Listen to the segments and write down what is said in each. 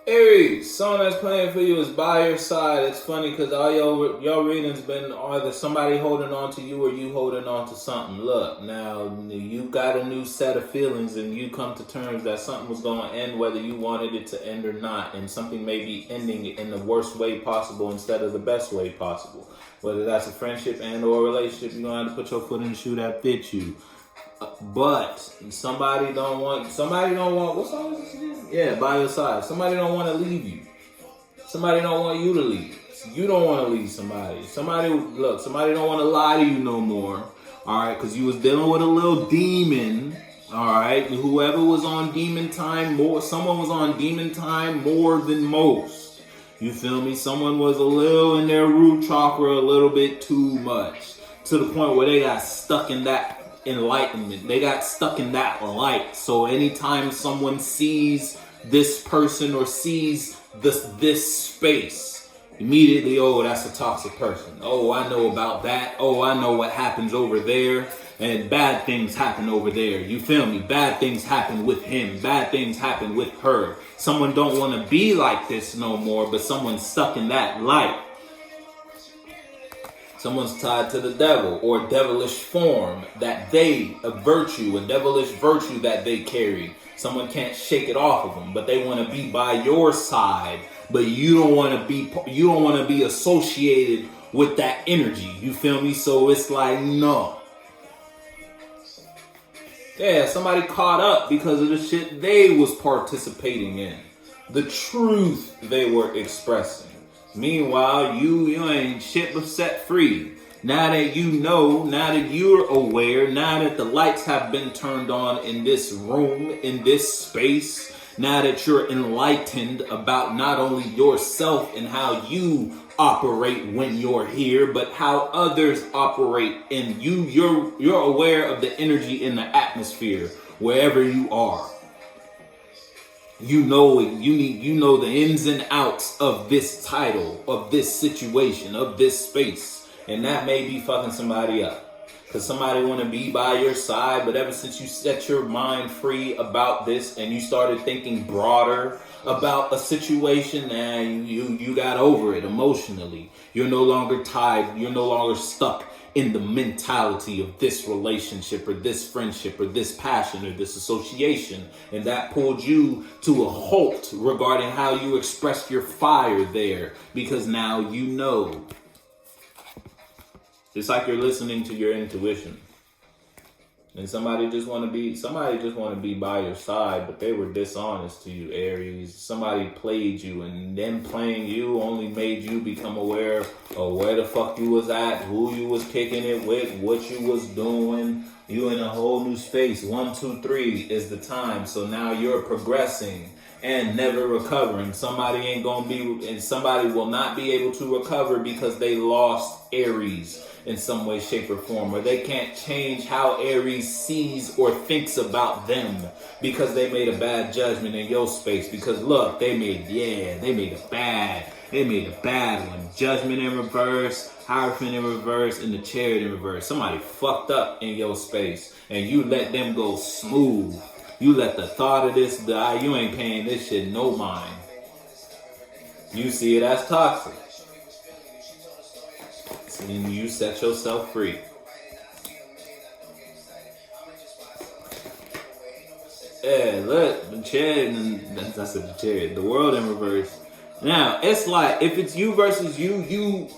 Aries, song that's playing for you is By Your Side. It's funny because all your readings been either somebody holding on to you or you holding on to something. Look, now you got a new set of feelings and you come to terms that something was going to end whether you wanted it to end or not. And something may be ending in the worst way possible instead of the best way possible. Whether that's a friendship and or a relationship, you're going to have to put your foot in the shoe that fits you. But somebody don't want, what song is this? Yeah, By Your Side. Somebody don't want to leave you. Somebody don't want you to leave. You don't want to leave somebody. Somebody don't want to lie to you no more. All right, because you was dealing with a little demon. All right, whoever was on demon time someone was on demon time more than most. You feel me? Someone was a little in their root chakra a little bit too much. To the point where they got stuck in that enlightenment. They got stuck in that light. So anytime someone sees this person or sees this space, immediately, oh, that's a toxic person. Oh, I know about that. Oh, I know what happens over there. And bad things happen over there. You feel me? Bad things happen with him. Bad things happen with her. Someone don't want to be like this no more, but someone's stuck in that light. Someone's tied to the devil or devilish form that a devilish virtue that they carry. Someone can't shake it off of them, but they want to be by your side. But you don't want to be associated with that energy. You feel me? So it's like, no. Yeah, somebody caught up because of the shit they was participating in. The truth they were expressing. Meanwhile, you ain't shit but set free. Now that you know, now that you're aware, now that the lights have been turned on in this room, in this space, now that you're enlightened about not only yourself and how you operate when you're here, but how others operate in you. You're aware of the energy in the atmosphere wherever you are. You know the ins and outs of this title, of this situation, of this space. And that may be fucking somebody up. Because somebody want to be by your side, but ever since you set your mind free about this and you started thinking broader about a situation, and you got over it emotionally. You're no longer tied. You're no longer stuck in the mentality of this relationship or this friendship or this passion or this association. And that pulled you to a halt regarding how you expressed your fire there, because now you know. It's like you're listening to your intuition. And somebody just want to be by your side, but they were dishonest to you, Aries. Somebody played you, and them playing you only made you become aware of where the fuck you was at, who you was kicking it with, what you was doing. You in a whole new space. 1, 2, 3 is the time. So now you're progressing and never recovering. Somebody will not be able to recover because they lost Aries in some way, shape, or form, or they can't change how Aries sees or thinks about them because they made a bad judgment in your space. Because look, they made a bad one. Judgment in reverse, Hierophant in reverse, and the Chariot in reverse. Somebody fucked up in your space, and you let them go smooth. You let the thought of this die. You ain't paying this shit no mind. You see it as toxic. And you set yourself free. Yeah, look, the Chariot, that's the Chariot, the World in reverse. Now, it's like, if it's you versus you,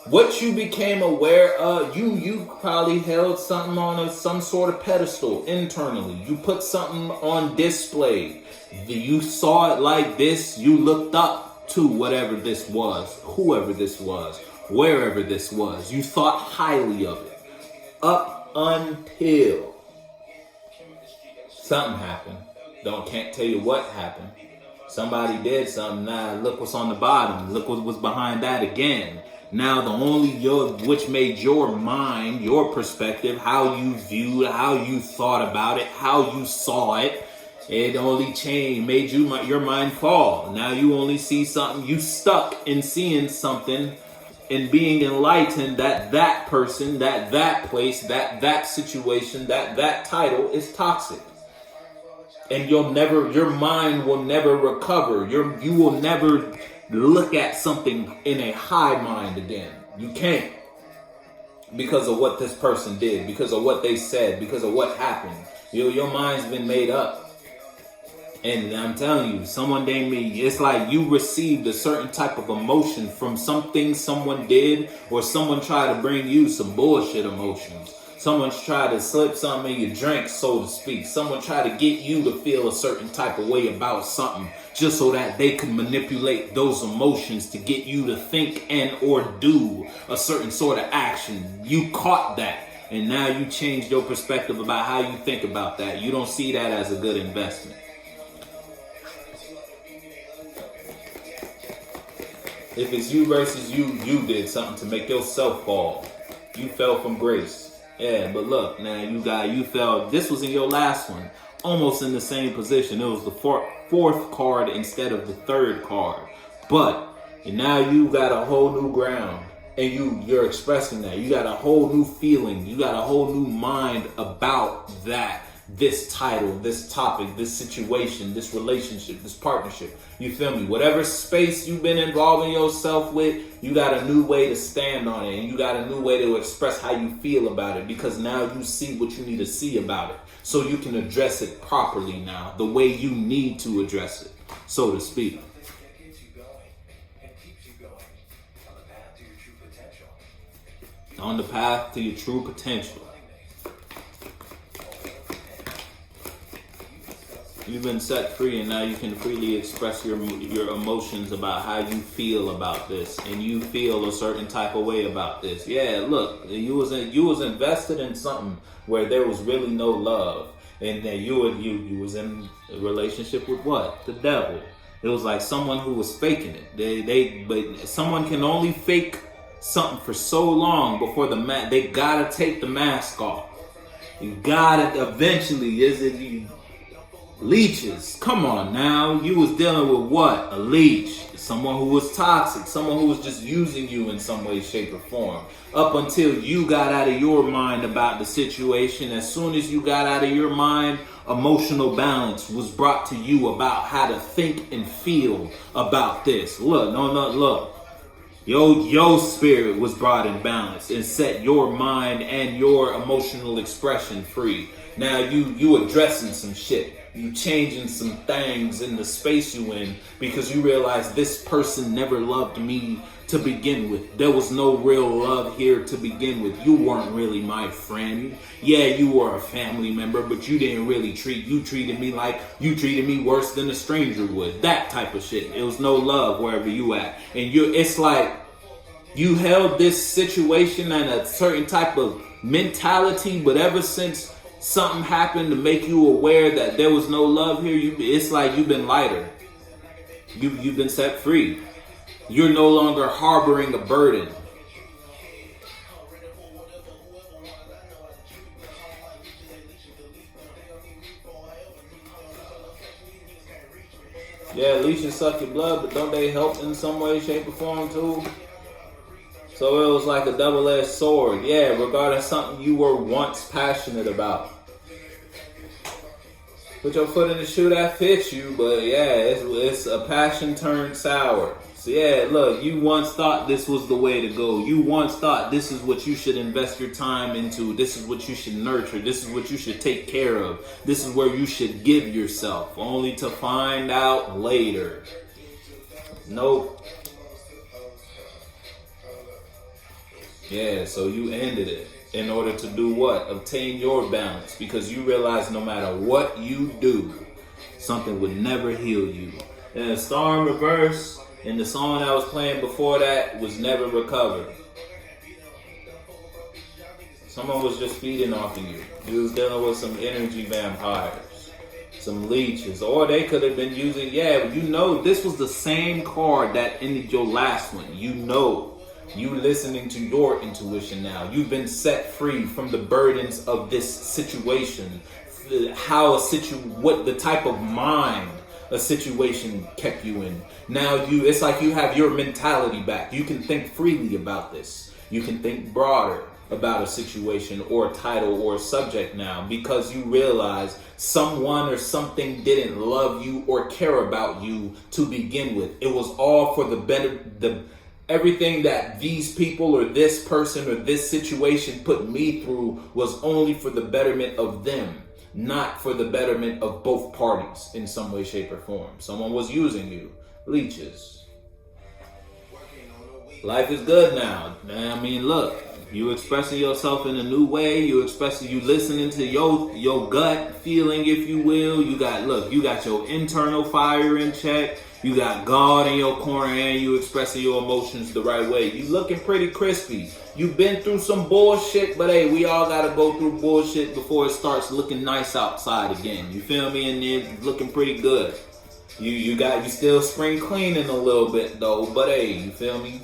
what you became aware of, you probably held something on some sort of pedestal internally. You put something on display. You saw it like this. You looked up to whatever this was, whoever this was, wherever this was. You thought highly of it. Up until something happened. Can't tell you what happened. Somebody did something. Now look what's on the bottom. Look what was behind that again. Now which made your mind, your perspective, how you viewed, how you thought about it, how you saw it, it only changed, made your mind fall. Now you only see something. You stuck in seeing something and being enlightened that person, that place, that situation, that title is toxic. And your mind will never recover. You will never look at something in a high mind again. You can't. Because of what this person did, because of what they said, because of what happened. Your mind's been made up. And I'm telling you, someone named me, it's like you received a certain type of emotion from something someone did, or someone tried to bring you some bullshit emotions. Someone's tried to slip something in your drink, so to speak. Someone tried to get you to feel a certain type of way about something, just so that they could manipulate those emotions to get you to think and or do a certain sort of action. You caught that, and now you changed your perspective about how you think about that. You don't see that as a good investment. If it's you versus you did something to make yourself fall. You fell from grace. Yeah, but look, now you fell. This was in your last one, almost in the same position. It was the fourth card instead of the third card. But now you got a whole new ground, and you're expressing that. You got a whole new feeling. You got a whole new mind about that. This title, this topic, this situation, this relationship, this partnership. You feel me? Whatever space you've been involving yourself with, you got a new way to stand on it, and you got a new way to express how you feel about it, because now you see what you need to see about it, so you can address it properly now, the way you need to address it, so to speak. On the path to your true potential. You've been set free, and now you can freely express your emotions about how you feel about this, and you feel a certain type of way about this. Yeah, look, you was invested in something where there was really no love, and that you was in a relationship with what? The devil. It was like someone who was faking it. But someone can only fake something for so long before they gotta take the mask off. You gotta eventually. Leeches. Come on now. You was dealing with what? A leech. Someone who was toxic. Someone who was just using you in some way, shape, or form. Up until you got out of your mind about the situation. As soon as you got out of your mind, emotional balance was brought to you about how to think and feel about this. Look. Your spirit was brought in balance and set your mind and your emotional expression free. Now you addressing some shit. You changing some things in the space you in, because you realize this person never loved me to begin with. There was no real love here to begin with. You weren't really my friend. Yeah, you were a family member, but you didn't really you treated me like you treated me worse than a stranger would. That type of shit. It was no love wherever you at. And it's like you held this situation and a certain type of mentality, but ever since something happened to make you aware that there was no love here, it's like you've been lighter. You've been set free. You're no longer harboring a burden. Yeah, leeches suck your blood, but don't they help in some way, shape, or form too? So it was like a double-edged sword. Yeah, regarding something you were once passionate about. Put your foot in the shoe that fits you, but yeah, it's a passion turned sour. So yeah, look, you once thought this was the way to go. You once thought this is what you should invest your time into. This is what you should nurture. This is what you should take care of. This is where you should give yourself, only to find out later. Nope. Yeah, so you ended it in order to do what? Obtain your balance, because you realize no matter what you do, something would never heal you. And the star in reverse and the song I was playing before that was never recovered. Someone was just feeding off of you. You was dealing with some energy vampires, some leeches, or they could have been using, this was the same card that ended your last one. You listening to your intuition now. You've been set free from the burdens of this situation. What the type of mind a situation kept you in. Now it's like you have your mentality back. You can think freely about this. You can think broader. about a situation or a title or a subject now because you realize someone or something didn't love you or care about you to begin with. It was all for the better, everything that these people or this person or this situation put me through was only for the betterment of them, not for the betterment of both parties in some way, shape, or form. Someone was using you. Leeches. Life is good now. I mean, look, you expressing yourself in a new way. You listening to your gut feeling, if you will. You got your internal fire in check. You got God in your corner, and you expressing your emotions the right way. You looking pretty crispy. You've been through some bullshit, but hey, we all gotta go through bullshit before it starts looking nice outside again. You feel me? And it's looking pretty good. You still spring cleaning a little bit though, but hey, you feel me?